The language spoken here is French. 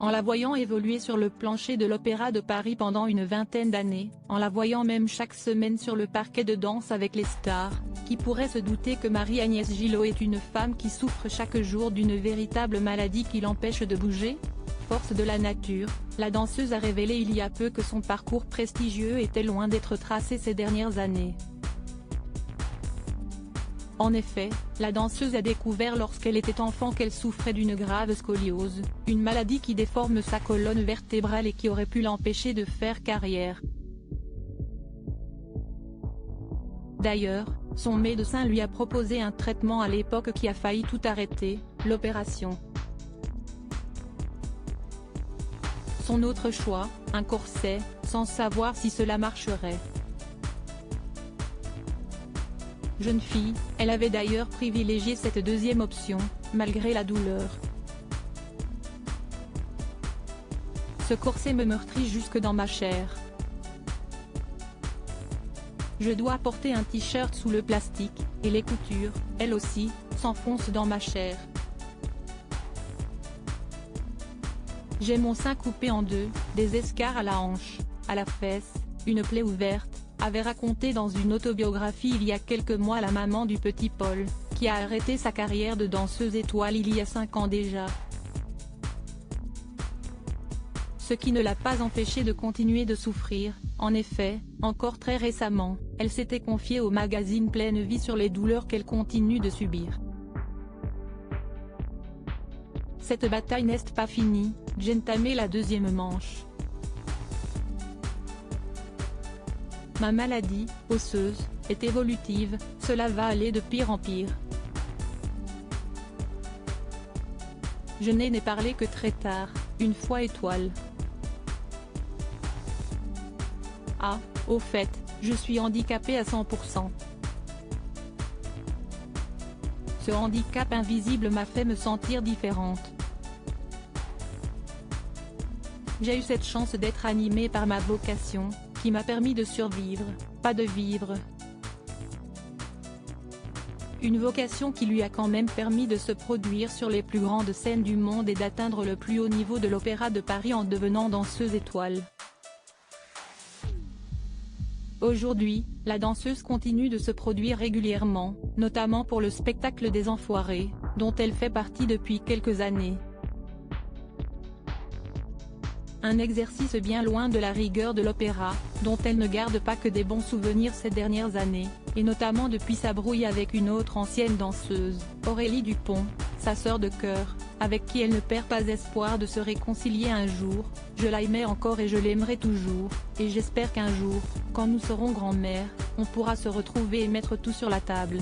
En la voyant évoluer sur le plancher de l'Opéra de Paris pendant une vingtaine d'années, en la voyant même chaque semaine sur le parquet de danse avec les stars, qui pourrait se douter que Marie-Agnès Gillot est une femme qui souffre chaque jour d'une véritable maladie qui l'empêche de bouger? Force de la nature, la danseuse a révélé il y a peu que son parcours prestigieux était loin d'être tracé ces dernières années. En effet, la danseuse a découvert lorsqu'elle était enfant qu'elle souffrait d'une grave scoliose, une maladie qui déforme sa colonne vertébrale et qui aurait pu l'empêcher de faire carrière. D'ailleurs, son médecin lui a proposé un traitement à l'époque qui a failli tout arrêter, l'opération. Son autre choix, un corset, sans savoir si cela marcherait. Jeune fille, elle avait d'ailleurs privilégié cette deuxième option, malgré la douleur. Ce corset me meurtrit jusque dans ma chair. Je dois porter un t-shirt sous le plastique, et les coutures, elles aussi, s'enfoncent dans ma chair. J'ai mon sein coupé en deux, des escarres à la hanche, à la fesse, une plaie ouverte, avait raconté dans une autobiographie il y a quelques mois la maman du petit Paul, qui a arrêté sa carrière de danseuse étoile il y a 5 ans déjà. Ce qui ne l'a pas empêchée de continuer de souffrir. En effet, encore très récemment, elle s'était confiée au magazine Pleine Vie sur les douleurs qu'elle continue de subir. Cette bataille n'est pas finie, j'ai entamé la deuxième manche. Ma maladie, osseuse, est évolutive, cela va aller de pire en pire. Je n'ai parlé que très tard, une fois étoile. Ah, au fait, je suis handicapée à 100%. Ce handicap invisible m'a fait me sentir différente. J'ai eu cette chance d'être animée par ma vocation, qui m'a permis de survivre, pas de vivre. Une vocation qui lui a quand même permis de se produire sur les plus grandes scènes du monde et d'atteindre le plus haut niveau de l'Opéra de Paris en devenant danseuse étoile. Aujourd'hui, la danseuse continue de se produire régulièrement, notamment pour le spectacle des Enfoirés, dont elle fait partie depuis quelques années. Un exercice bien loin de la rigueur de l'opéra, dont elle ne garde pas que des bons souvenirs ces dernières années, et notamment depuis sa brouille avec une autre ancienne danseuse, Aurélie Dupont, sa sœur de cœur, avec qui elle ne perd pas espoir de se réconcilier un jour. Je l'aimais encore et je l'aimerai toujours, et j'espère qu'un jour, quand nous serons grand-mère, on pourra se retrouver et mettre tout sur la table.